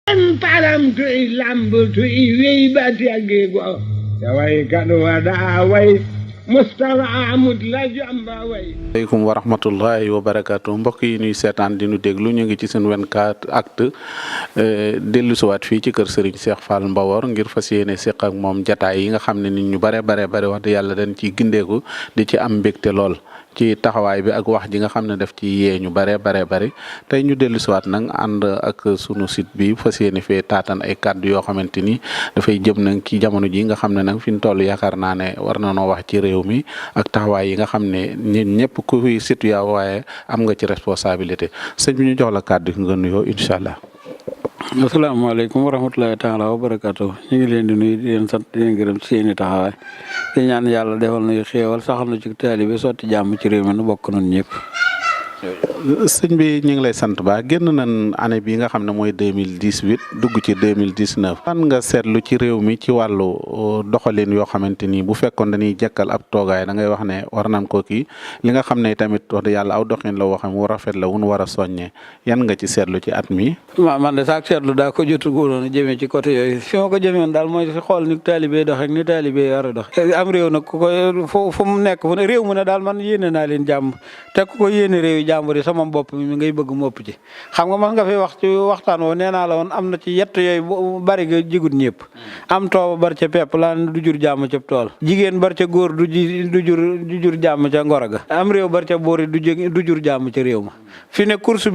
param to i lambo to i weybati agego taway kaɗo waɗa way Moustapha Amud la jamba way aleykum wa rahmatullahi wa barakatu mbokk yi ñuy seetaan di nu déglu ñu ngi ci seen 24 actu dellu siwaat fii ci kër Serigne Cheikh Fall Mbawor ngir fas yéene seq ak moom jataay yi nga xam ne nit ñu bare wax dëgg yàlla dañ ciy gindeeku di ci am mbégte lool ci taxawaay bi ak wax ji nga xam ne daf ci yee ñu bare tey ñu dellu siwaat nag ànd ak sunu site bi fas yéene fee taatan ay kàddu yoo xamante ni dafay jëm nag ci jamono ji nga xam ne nag fi ñu toll yaakaar naa ne war na noo wax ci réew mi ak taxawaay yi nga xam ne ñun ñëpp ku fi citoyen waaye am nga ci responsabilité sëñ bi ñu jox la kàddu nga nuyoo incha allah. asalaamaaleykum wa rahmatulahi taala wa barakaatu ñu ngi leen di nuyu di leen sant di leen gërëm ci seeni taxawaay di ñaan yàlla defal nañu xéewal saxal na ci taalibe sotti jàmm ci réew mi nu bokk noonu ñëpp. sëñ bi ñu ngi lay sant ba génn nañ année bi nga xam ne mooy 2018 dugg ci 2019 lan nga seetlu ci réew mi ci wàllu doxalin yoo xamante ni bu fekkoon dañuy jekkal ab toogaay da ngay wax ne war nañ ko kii li nga xam ne tamit wax dëgg yàlla aw doxin la woo xam wu rafet la wun war a soññee yan nga ci seetlu ci at mi. man de saak seetlu daa ko jotu góonoon jëmee ci côté yooyu fi ma ko jëmee woon daal mooy si xool ni taalibe dox ak ni taalibe war a dox am réew nag ku ko fu mu nekk fu ne réew mu ne daal man yéene naa leen jàmm te ku ko yéene réew yi jàmbur yi sama bopp mi ngay bëgg mu ëpp ci xam nga mas nga fi wax ci waxtaan woo nee naa la woon am na ci yett yooyu bu bari ga jigut ñëpp am tooba bar ca pepp laa du jur jàmm ca tool jigéen bar ca góor du jur jàmm ca ngoro ga am réew bar ca boor yi du jur jàmm ca réew ma fi ne course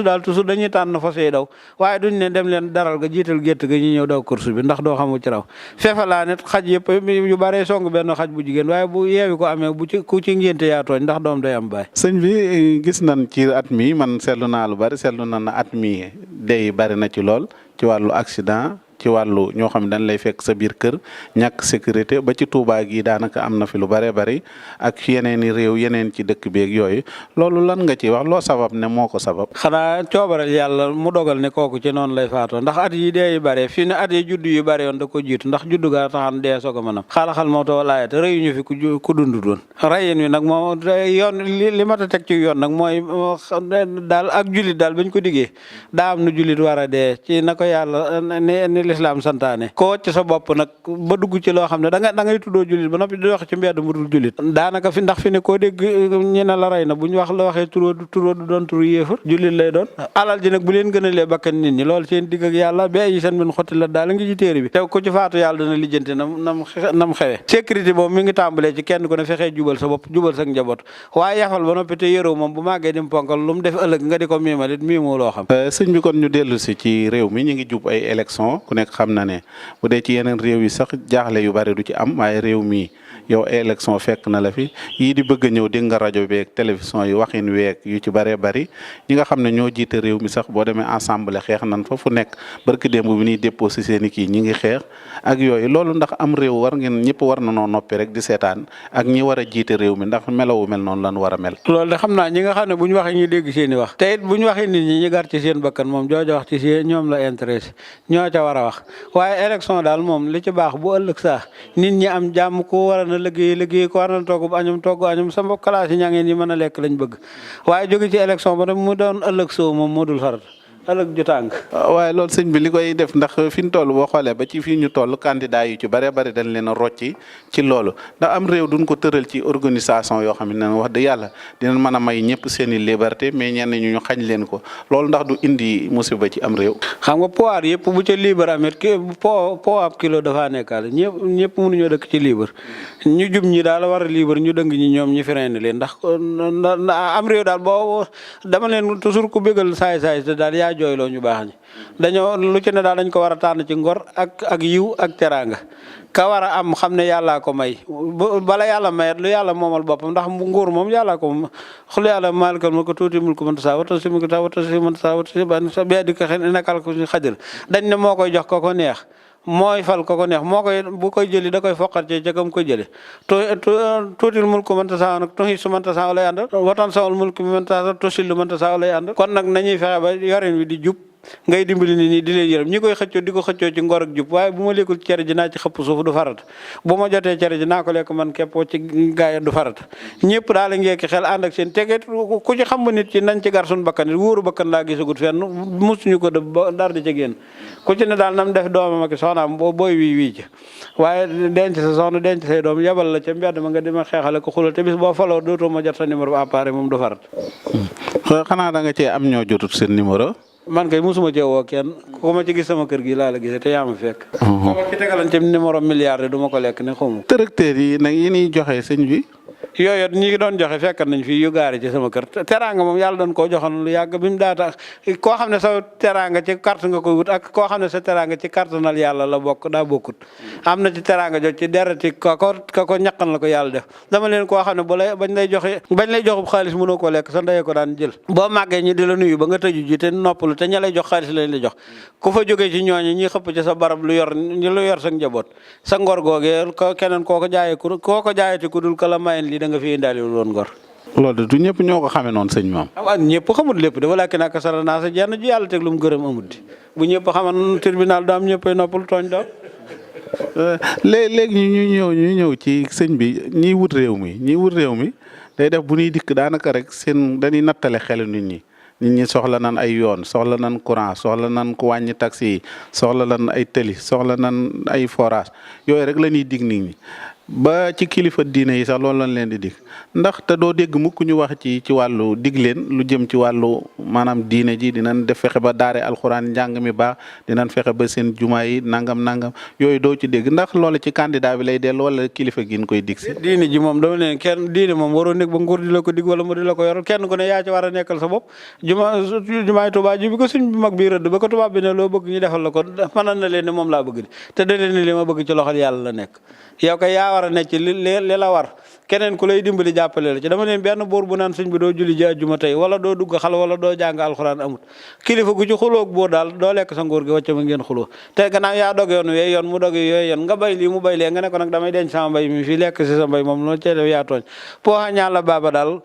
daal toujours dañuy tànn fas yi daw waaye duñ ne dem leen daral ga jiital gétt ga ñu ñëw daw course bi ndax doo xamu ci raw feefa laa net xaj yëpp yu bare song benn xaj bu jigéen waaye bu yeewi ko amee ku ci ngénte yaa tooñ ndax doom day am baay. sëñ bi gis nañ ci at mi man seetlu naa lu bari seetlu na at mi day bari na ci lool ci wàllu accident ci wàllu ñoo xam ne dañ lay fekk sa biir kër ñàkk sécurité ba ci Touba gi daanaka am na fi lu bari ak yeneen i réew yeneen ci dëkk beeg yooyu loolu lan nga ci wax loo sabab ne moo ko sabab. xanaa coobaral yàlla mu dogal ne kooku ci noonu lay faatoo ndax at yi dee yu bare fii ne at yi juddu yu bare yoon da ko jiitu ndax juddu gaa taxan dee soog a mën a xaalaxal moo too laayate rëyuñu fi ku dund doon rayen wi nag moom yoon li mat a teg ci yoon nag mooy daal ak jullit daal bañ ko diggee daa am nu jullit war a dee ci na ko yàlla ni lislaam santaane ko wàcc sa bopp nag ba dugg ci loo xam ne da ngay tuddoo jullit ba noppi di wax ci mbedd mu dul jullit daanaka ndax fi ne koo dégg ñi ne la rey na bu ñu wax la waxee turoo du doon turu yéefar jullit lay doon alal ji nag bu leen gënalee bakkan nit ñi loolu seen digg ak yàlla ba ay seen min xotti la daal ngi ci téere bi te ku ci faatu yàlla dana lijjanti nam xewe sécurité moom mi ngi tàmbalee ci kenn ku ne fexee jubal sa bopp jubal sa njaboot waaye yafal ba noppi te yëroo moom bu màggee dim ponkal lu mu def ëllëg nga di ko miimalit miimoo loo xam sëñ bi kon ñu dellu si ci réew mi ñu ngi jub ay élection ku nekk xam na ne bu dee ci yeneen réew yi sax jaaxle yu bari du ci am waaye réew mi yow élection fekk na la fi yii di bëgg a ñëw dégg nga rajo beeg télévision yi waxin weeg yu ci bëree bëri ñi nga xam ne ñoo jiite réew mi sax boo demee ensemble xeex nan fa fu nekk barki démb bi ñuy déposé seen i kii ñi ngi xeex ak yooyu loolu ndax am réew war ngeen ñëpp war na noo noppi rek di seetaan ak ñi war a jiite réew mi ndax melowu mel noonu lan war a mel. loolu de xam naa ñi nga xam ne bu ñu waxee ñu dégg seen i wax te it bu ñu waxee nit ñi ñu gar ci seen bakkan moom jooja wax ci seen ñoom la intéressé ñoo ca war a wax waaye élection daal moom li ci baax bu ëllëg sax nit ñi am jàmm ko war na liggéey ko war na togg añam sa mbokk classe yi ñaa ngeen yi mën a lekk lañ bëgg waaye jóge ci élection ba mu doon ëllëg soo moom moo dul farat ëllëg ju tàng waaye loolu sëñ bi li koy def ndax fi ñu toll boo xoolee ba ci fii ñu toll candidat yu ci bari dañ leen a rocci ci loolu ndax am réew duñ ko tëral ci organisation yoo xam ne wax dëgg yàlla dinañ mën a may ñëpp seen i liberté mais ñenn ñu xañ leen ko loolu ndax du indi musiba ci am réew. xam nga pouvoir yëpp bu ca libre amet po ab kilo dafaa nekkaale ñëpp mënuñoo dëkk ci libre ñu jub ñi daal war a libre ñu dëng ñi ñoom ñi freiné leen ndax am réew daal boo dama leen toujours ku bégal saay te daal jooyloo ñu baax ñi dañoo lu ci ne daal dañ ko war a tànn ci ngor ak yiw ak teraanga ka war a am xam ne yàllaa ko may bala yàlla mayet lu yàlla moomal boppam ndax nguur moom yàllaa ko xul yàlla maalikal mulk tuuti mulk man tasaa wata si mulk ta wata si man tasaa wata si ban sa bee di ko nekkal ko xadir dañ ne moo koy jox ko ko neex mooy fal ko neex moo koy bu koy jëli da koy foqat ci ca kam koy jëli tuutil mulku man tasaa nag tuxi su man tasaa lay ànd watan sawal mulk mi man tasaa tusillu man tasaa lay ànd kon nag nañuy fexe ba yorin wi di jub ngay dimbali nit ñi di leen yërëm ñi koy xëccoo di ko xëccoo ci ngor ak jub waaye bu ma lekkul cere ji naa ci xëpp suuf du farata bu ma jotee cere ji naa ko lekk man képp ci gaaya du farata ñëpp daal ngeeki xel ànd ak seen teget ku ci xam nit ci nañ ci gar suñu bakkan wóoru bakkan laa gisagut fenn musuñu ko def ba dara di ci génn ku ci ne daal nam def doomam ak soxnaam booy wii ci waaye denc sa soxna denc say doom yabal la ca mbedd ma nga dima xeexale ko xulal te bis boo faloo dootoo ma jot sa numéro appareil moom du farat xanaa da nga cee am ñoo jotut seen numéro. man kay musuma cee woo kenn ku ma ci gis sama kër gi laa la gisee te yaa ma fekk. sama ci tegalan ci numéro milliard du ma ko lekk ne xawma. tracteurs yi nag yi ñuy joxe sëñ bi. yooyu ñi ngi doon joxe fekkat nañ fi yu gaari ci sama kër teraanga moom yàlla doon koo joxoon lu yàgg bi mu daata koo xam ne sa teraanga ci carte nga koy wut ak koo xam ne sa teraanga ci cartenal yàlla la bokk daa bokkut am na ci teraanga jot ci dereti ka ko ñaqan la ko yàlla def dama leen koo xam ne bañ lay joxub xaalis mënoo koo lekk sa ndeye ko daan jël boo màggee ñi di la nuyu ba nga tëju ji te noppalu te ña lay jox xaalis lañ la jox ku fa jógee ci ñooñu ñi xëpp ci sa barab lu yor sa njaboot sa ngor googee keneen koo ko jaayati ku dul ka la mayen lii da nga fi indaale woon ngor. loolu du ñëpp ñoo ko xamee noonu sëñ moom. waaw ñëpp xamul lépp dafa laajte nag sara naa sa jenn ji yàlla teg lu mu gërëm amul di bu ñëpp xaman tribunal daam ñëppay noppal tooñ daam. léegi ñu ñëw ci sëñ bi ñiy wut réew mi day def bu ñuy dikk daanaka rek dañuy nattale xelu nit ñi soxla nan ay yoon soxla nan courant soxla nan ku wàññi taxi yi soxla nan ay tëli soxla nan ay forage yooyu rek la ñuy dig nit ñi. ba ci kilifa diine yi sax loolu lañ leen di dig ndax te doo dégg mukk ñu wax ci wàllu dig leen lu jëm ci wàllu maanaam diine ji dinañ def fexe ba daare alxuraan njàng mi baax dinañ fexe ba seen jumaa yi nangam yooyu doo ci dégg ndax loolu ci candidat bi lay dellu wala kilifa gi ñu koy dig si. diine ji moom dama leen kenn diine moom waroo nekk ba nguur di la ko dig wala mu di la ko yoral kenn ku ne yaa ci war a nekkal sa bopp jumaay Tuubaa ji bi ko suñ mag bi rëdd ba ko tubaab bi ne loo bëgg ñu defal la ko mënal na leen ne moom laa bëgg di te da leen ne li ma bëgg ci loxol yàlla la nekk yow kay yaa war a nekk ci li la war keneen ku lay dimbali jàppale la ci dama leen benn buur bu naan sëñ bi doo julli ji àjjuma tey wala doo dugg xal wala doo jàng alxuraan amut kilifa gu ci xulóog buur daal doo lekk sa nguur gi wàcc ma ngeen xuloo te gannaaw yaa dog yoon wee yoon mu dog yooyu yoon nga bay lii mu bay lee nga ne ko nag damay denc sama mbay mi fii lekk si sa mbay moom loolu cee def yaa tooñ pooxa ñaan la baaba daal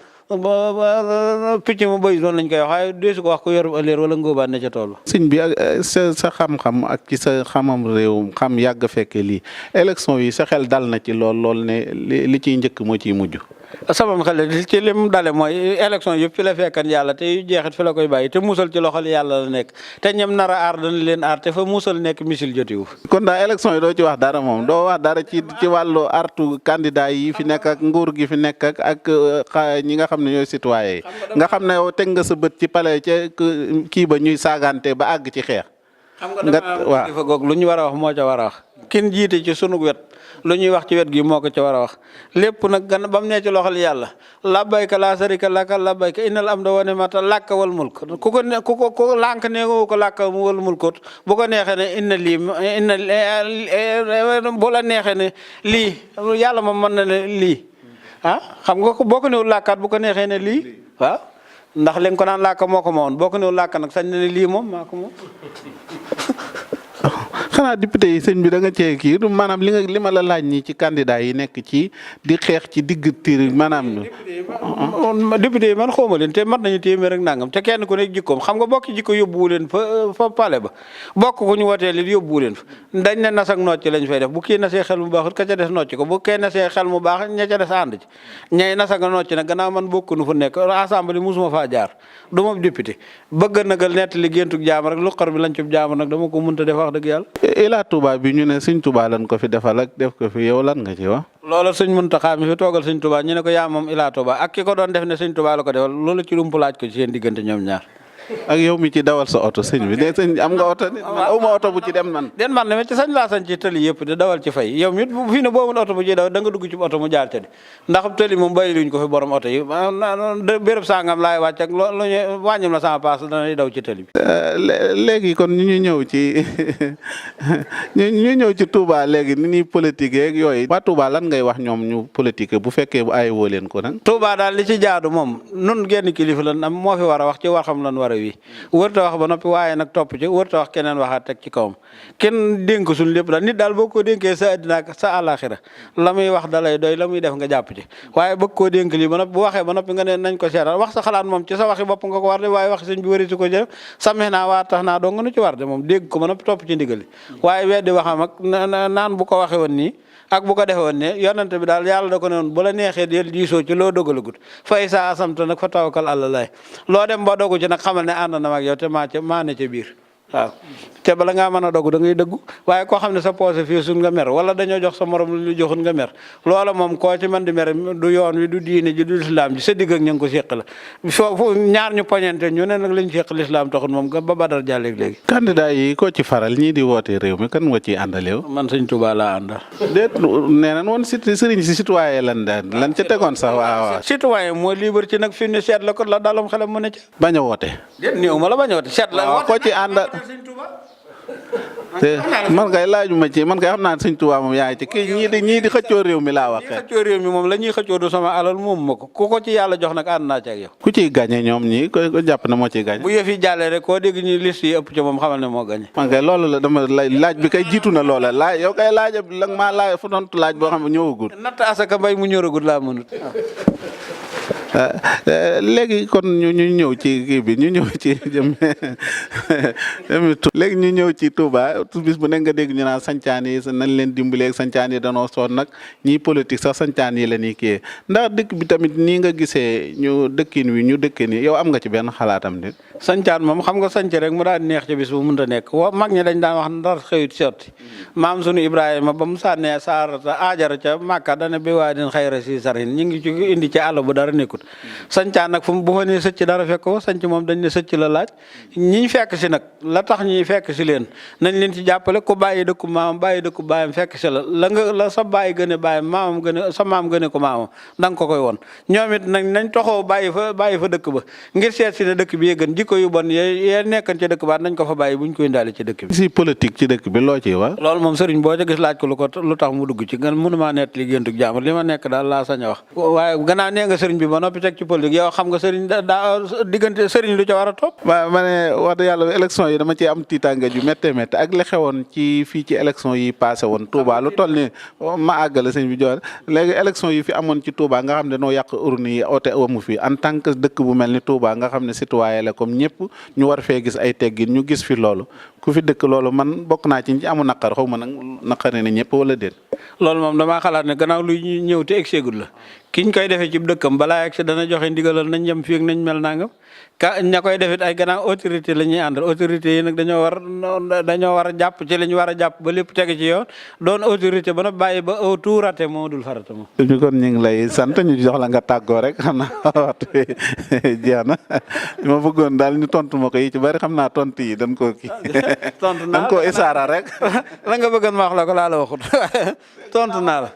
picc mu bëy doon lañ koy wax waaye deesu ko wax ko yor ëllëg wala ngóobaan ne ca tool sëñ bi ak sa xam-xam ak ci sa xamam réew xam yàgg fekke lii élection yi sa xel dal na ci lool ne li ciy njëkk moo ciy mujj. sama xel ci lim dale mooy élection yëpp fi la fekkan yàlla te yu jeexit fi la koy bàyyi te musal ci loxol yàlla la nekk te ñem nar a aar dana leen aar te fa musal nekk misil jotiwu kon daal élection yi doo ci wax dara moom doo wax dara ci wàllu artu candidat yi fi nekk ak nguur gi fi nekk ak ñi nga xam ne ñooy citoyen yi nga xam ne yow teg nga sa bët ci palais ca kii ba ñuy saagante ba àgg ci xeex. xam nga waaw dafa goog lu ñu war a wax moo ca war a wax kin jiite ci sunu wet lu ñuy wax ci wet gi moo ko ca war a wax lépp nag gan ba mu ne ci loxol yàlla labbayka laa sarika laka labbayka innal hamda wa ni'mata laka wal mulk ku ko lànk ne ko laka wal mulkut bu ko neexee ne bu la neexee ne lii yàlla moom mën na ne lii xam nga ko boo ko newul làkkaat bu ko neexee ne lii waaw ndax li nga ko naan làkk moo ko moomoon boo ko newul làkk nag sañ na ne lii moom maa ko moom xanaa député yi sëñ bi da nga cee kii maanaam li ma la laaj nii ci candidat yi nekk ci di xeex ci digg tir maanaam. député yi man xawma leen te mat nañu téeméer rek nangam te kenn ku nekk jikkoom xam nga bokk jikko yóbbuwu leen fa pale ba bokk ku ñu wotee li yóbbuwu leen fa dañ ne nas ak nocc lañ fay def bu kii nasee xel mu baaxut ka ca des nocc ko bu kee nasee xel mu baax ña ca des ànd ci ñay nas ak nocc nag gannaaw man bokk nu fu nekk assemblée musuma faa jaar du ma député bëgg nagal nett li géntug jaam rek lu xar bi lañ cub jaam nag dama ko mënta def wax dëgg yàlla. Ila Touba bi ñu ne sëñ Touba lan ko fi defal ak def ko fi yow lan nga ci wax. loolu sëñ Muntaxa mi fi toogal sëñ Touba ñu ne ko yaa moom Ila Touba ak ki ko doon def ne sëñ Touba la ko defal loolu ci lumpu laaj ko ci seen diggante ñoom ñaar. ak yow mi ci dawal sa oto sëñ bi de sëñ am nga oto nit man aw ma oto bu ci dem man. den man ne ci sañ laa sañ ci tëli yëpp di dawal ci fay yow mit fii ne boobu oto bu ciy daw da nga dugg ci oto mu jaar ca di ndax tëli moom bàyyi luñ ko fi borom oto yi béréb sangam laay wàcc ak loolu wàññim la sama paas danay daw ci tëli bi. léegi kon ñu ñëw ci ñu ñëw ci Touba léegi ni ñuy politique ak yooyu. waa Touba lan ngay wax ñoom ñu politique bu fekkee bu ay woo leen ko nag. Touba daal li ci jaadu moom nun genn kilifa lan am moo fi war a wax ci war xam lan war a wi wërta wax ba noppi waaye nag topp ci wërta wax keneen waxaat teg ci kawam kenn dénk suñ lépp daal nit daal boo ko dénkee sa àddina ak sa àllaaxira la muy wax dalay doy la muy def nga jàpp ci waaye bëgg koo dénk lii ba noppi bu waxee ba noppi nga ne nañ ko seetal wax sa xalaat moom ci sa waxi bopp nga ko war de waaye wax sëñ bi wari si ko jëf samee naa waa tax naa doo nga nu ci war de moom dégg ko ba noppi topp ci ndigal waaye weddi waxam ak naan bu ko waxee woon nii ak bu ko defee woon ne yonante bi daal yàlla da ko ne woon bu la neexee del diisoo ci loo dogalagut fay sa asamta nag fa tawakkal àlla lay loo dem ba dogu ci nag xamal ne ànd na mag yow te maa ne ca biir waaw te bala ngaa mën a dogu da ngay dëggu waaye koo xam ne sa poose fii suñ nga mer wala dañoo jox sa morom lu joxun nga mer loola moom koo ci mën di mer du yoon wi du diine ji du lislaam ji sa digg ak ña ngi ko séq la foofu ñaar ñu poñente ñu ne nag lañ séq lislaam taxul moom ba badar jàlleeg léegi candidat yi koo ci faral ñii di woote réew mi kan nga ciy àndaleew man sëñ Touba laa àndal déet nee nañ woon sëriñ si citoyen lan ca tegoon sax waaw citoyen mooy libre ci nag fi ne seet la ko la dalam xelam mu ne ca bañ a woote déet néew ma la bañ a woote seet la koo ci ànd te man kay laajuma ci man kay xam naa ne sëñ Tuubaa moom yaay ci kii ñii di xëccoo réew mi laa wax. ñii xëccoo réew mi moom la ñuy xëccoo du sama alal moom ma ko ku ko ci yàlla jox nag ànd naa ci ak yow. ku ciy gagné ñoom ñii ko jàpp na moo ciy gagné. bu yëf yi jàllee rek koo dégg ñi liste yi ëpp ci moom xamal ne moo gagné. man kay loolu la dama laaj bi kay jiitu na loola laaj yow kay laaj la maa laaj fu doon laaj boo xam ne ñëwagul. natt asaka mbay mu ñoragul laa mënut. léegi kon ñu ñëw ci kii bi ñu ñëw ci léegi ñu ñëw ci Touba bis bu nekk nga dégg ñu naan sancaan yi nañ leen dimbalee sancaan yi danoo soon nag ñii politique sax sancaan yi la ñuy kii ndax dëkk bi tamit nii nga gisee ñu dëkkin wi ñu dëkkin yi yow am nga ci benn xalaatam nit sancaan moom xam nga sanc rek mu daan neex ci bis bu mënta nekk mag ñi dañ daan wax ndar xëyut sotti maam sunu Ibrahima ba mu sànnee saarata aajara ca Màkka dana bi waa din xayra si sarin ñu ngi ci indi ci àll bu dara nekkut sancaan nag fu bu ma nee sëcc dara fekk ko sanc moom dañ ne sëcc la laaj ñiñ fekk si nag la tax ñuy fekk si leen nañ leen ci jàppale ko bàyyi dëkku maamam bàyyi dëkku baayam fekk si la sa bàyyi gën a bàyyam maamam gën a sa maam gën a ko maamam da nga ko koy woon ñoom it nag nañ toxoo bàyyi fa dëkk ba ngir seet si ne dëkk bi gën jikko yu bon yee nekkan ci dëkk ba nañ ko fa bàyyi buñ koy indaale ci dëkk bi si politique ci dëkk bi loo ciy wax loolu moom sëriñ boo ca gis laaj ko lu tax mu dugg ci nga mënumaa nett li géntug jàmbur li ma nekk daal laa sañ a wax waaye gannaaw nee nga sëriñ bi ba noppi teg ci politique yow xam nga sëriñ daa diggante sëriñ lu ca war a topp waaw ma ne wax dëgg yàlla élection yi dama ci am tiitaange ju métte métte ak li xewoon ci fii ci élection yi passé woon Touba lu toll ni ma àggale sëñ bi jox léegi élection yi fi amoon ci Touba nga xam ne noo yàq urne yi oote amu fi en tant que dëkk bu mel ni Touba nga xam ne citoyen la comme ñëpp ñu war fee gis ay teggin ñu gis fi loolu ku fi dëkk loolu man bokk naa ci ñi amu naqar xaw ma nag naqar ne ñëpp wala déet loolu moom damaa xalaat ne gannaaw luy ñëw te egseegul la kiñ koy defee ci dëkkam balaa egsi dana joxe ndigalal nañ jëm fii ak nañ mel nangam ña koy defit ay gannaaw autorité la ñuy àndal autorité yi nag dañoo war a jàpp ci li ñu war a jàpp ba lépp tege ci yoon doon autorité ba na bàyyi ba tout raté moo dul farata moom. ñu kon ñu ngi lay sant ñu jox la nga tàggoo rek xam naa waxtu bi jeex na ma bëggoon daal ñu tontu ma ko yi ci bari xam naa tontu yi dañ koo kii. tontu naa dañ koo isaara rek. la nga bëggoon ma wax la ko laa la waxut tontu naa la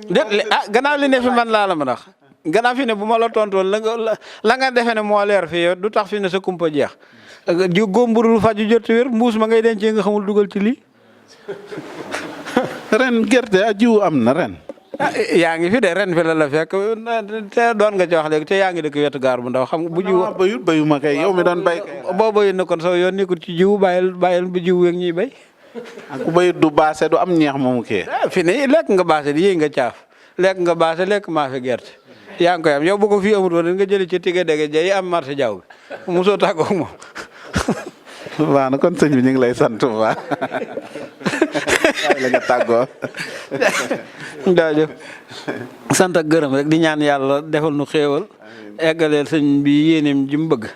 déet gannaaw li ne fi man laa la mën a wax gannaaw fi ne bu ma la tontoon la nga defee ne moo leer fii yow du tax fi ne sa kumpa jeex ji góomburul faju jot wér mbuus ma ngay dencee nga xamul dugal ci lii. ren gerte a jiwu am na ren. yaa ngi fi de ren fi la fekk te doon nga ci wax léegi te yaa ngi dëkk wetu gaar bu ndaw xam nga bu jiwu bayu ma kay yow mi doon bay kay. boo bayut na kon soo yoon nekkul ci jiwu bàyyil bu jiwu yeeg ñuy bay. ak ku bayut du baase du am ñeex moomu kii. fi ne lekk nga baase di yéey nga caaf lekk nga baase lekk maa fi gerte. yaa ngi koy am yow bu ko fii amul woon nga jëli ci tige dege jay am marché jaww bi mosoo tàggoog moom. waaw na kon sëñ bi ñu ngi lay sant bu baax waaye la nga tàggoo. jaajëf sant ak gërëm rek di ñaan yàlla defal nu xéewal eggaleel sëñ bi yéeneem ji mu bëgg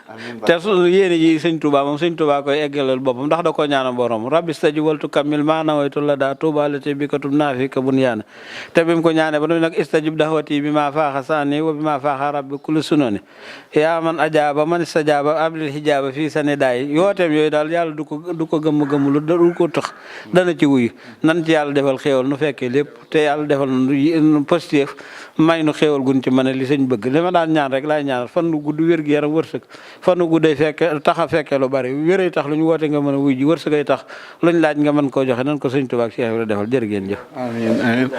te su yéene ji sëñ Touba moom sëñ Touba koy eggaleel boppam ndax da koo ñaanal borom rabbi stajib waltu kammil maa nawaytu la daa Touba la te bi katum naafi ka bun yaana te bi mu ko ñaanee ba nag istajib dahwati bi maa faaxa saani wa bi maa faaxa rabbi kulli sunoni yaa man ajaaba man istajaaba ablil hijaaba fii sani daay yooteem yooyu daal yàlla du ko gëmm lu du ko tax dana ci wuyu nan ci yàlla defal xéewal nu fekkee lépp te yàlla defal nu positif may nu xéewal gun ci mën a li sëñ bëgg li ma daan ñaan rek laay ñaanal fan nu gudd wér gi yaram wërsëg fan nu gudday fekke tax a fekke lu bari wéray tax lu ñu woote nga mën a wuy ji wërsëgay tax luñ laaj nga mën koo joxe nan ko sëñ Tuubaa ak Cheikh Ibra defal jërë ngeen jëf. amiin amiin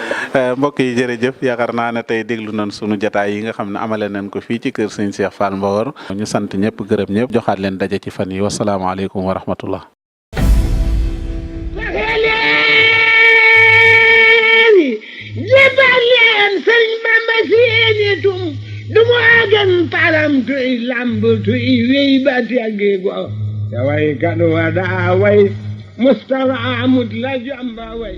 mbokk yi jërëjëf yaakaar naa ne tey déglu nañ sunu jataay yi nga xam ne amale nañ ko fii ci kër sëñ Cheikh Fall Mbawar ñu sant ñëpp gërëm ñëpp joxaat leen daje ci fan yi wasalaamaaleykum wa rahmatullah. jébal leen sëriñ Bamba seeni tum du mu agan param tuy lamb tuy wey ba teggi go te way kadu wa daa way Mustafa amut la jamba way